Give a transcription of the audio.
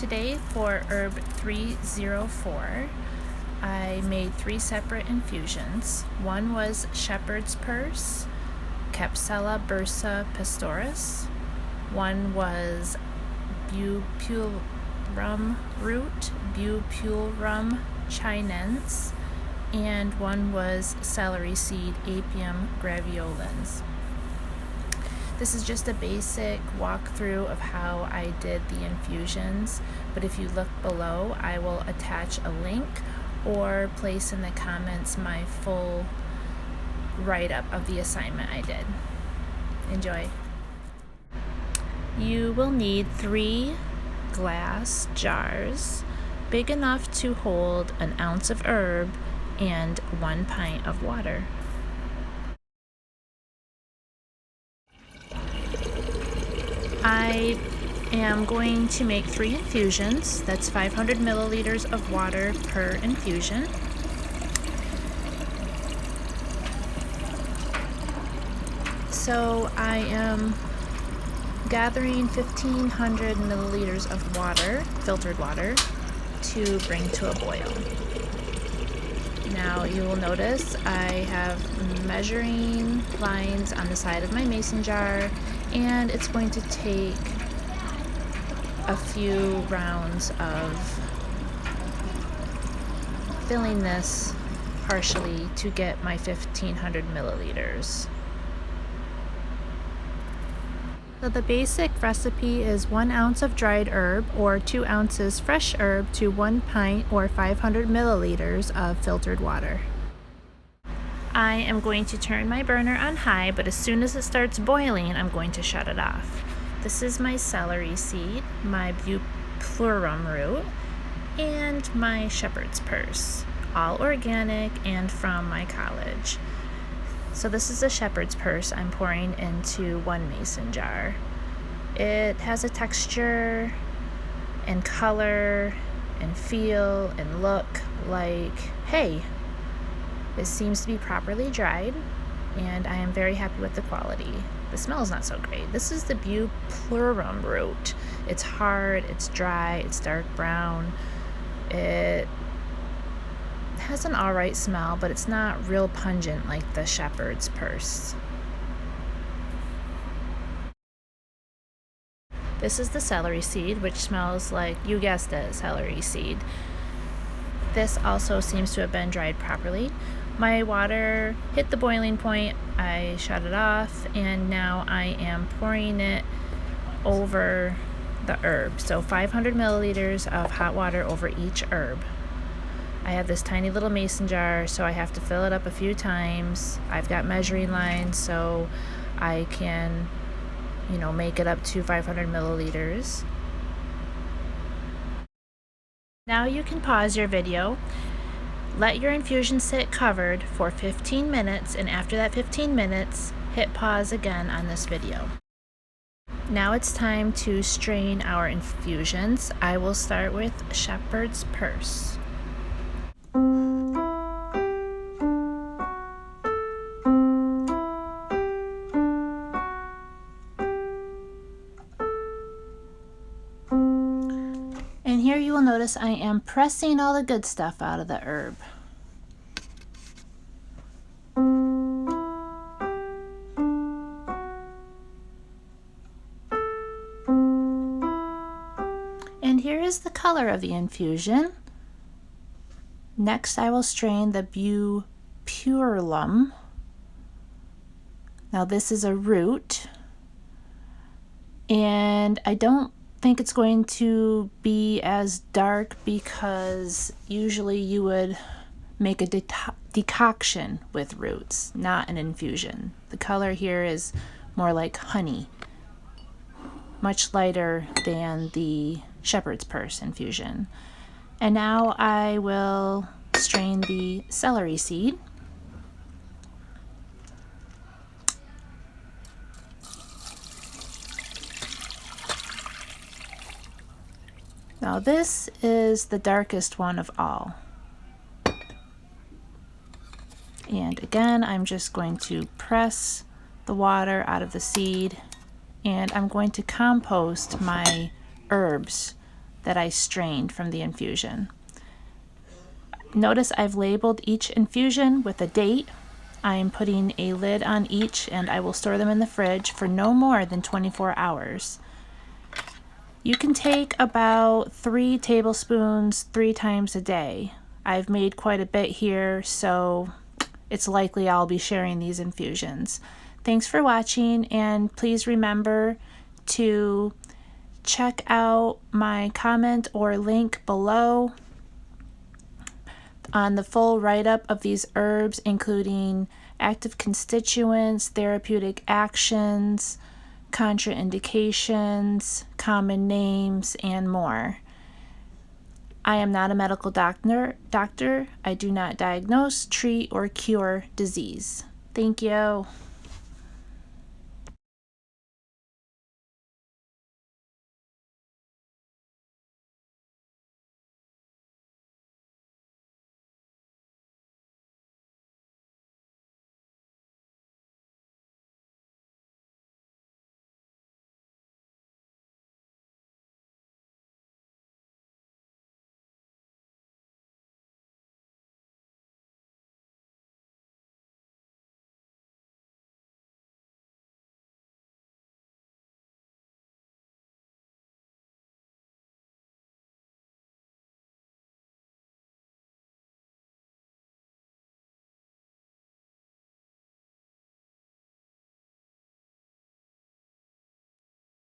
Today for herb 304, I made 3 separate infusions. One was shepherd's purse, Capsella bursa pastoris. One was Bupleurum root, Bupleurum chinense, and one was celery seed, Apium graveolens. This is just a basic walkthrough of how I did the infusions, but if you look below, I will attach a link or place in the comments my full write-up of the assignment I did. Enjoy. You will need 3 glass jars big enough to hold an ounce of herb and 1 pint of water. I am going to make 3 infusions. That's 500 milliliters of water per infusion. So I am gathering 1,500 milliliters of water, filtered water, to bring to a boil. Now you will notice I have measuring lines on the side of my mason jar, and it's going to take a few rounds of filling this partially to get my 1,500 milliliters. So the basic recipe is 1 ounce of dried herb or 2 ounces fresh herb to 1 pint or 500 milliliters of filtered water. I am going to turn my burner on high, but as soon as it starts boiling, I'm going to shut it off. This is my celery seed, my Bupleurum root, and my shepherd's purse, all organic and from my college. So this is a shepherd's purse I'm pouring into 1 mason jar. It has a texture and color and feel and look like hay. It seems to be properly dried, and I am very happy with the quality. The smell is not so great. This is the Bupleurum root. It's hard, it's dry, it's dark brown. It has an alright smell, but it's not real pungent like the shepherd's purse. This is the celery seed, which smells like, you guessed it, celery seed. This also seems to have been dried properly. My water hit the boiling point, I shut it off, and now I am pouring it over the herb. So 500 milliliters of hot water over each herb. I have this tiny little mason jar, so I have to fill it up a few times. I've got measuring lines so I can, make it up to 500 milliliters. Now you can pause your video, let your infusion sit covered for 15 minutes, and after that 15 minutes, hit pause again on this video. Now it's time to strain our infusions. I will start with shepherd's purse. And here you will notice I am pressing all the good stuff out of the herb. And here is the color of the infusion. Next I will strain the Bupleurum. Now this is a root, and I don't think it's going to be as dark because usually you would make a decoction with roots, not an infusion. The color here is more like honey, much lighter than the shepherd's purse infusion. And now I will strain the celery seed. Now this is the darkest one of all. And again, I'm just going to press the water out of the seed, and I'm going to compost my herbs that I strained from the infusion. Notice I've labeled each infusion with a date. I am putting a lid on each, and I will store them in the fridge for no more than 24 hours. You can take about 3 tablespoons 3 times a day. I've made quite a bit here, so it's likely I'll be sharing these infusions. Thanks for watching, and please remember to check out my comment or link below on the full write-up of these herbs, including active constituents, therapeutic actions, contraindications, common names, and more. I am not a medical doctor. I do not diagnose, treat, or cure disease. Thank you.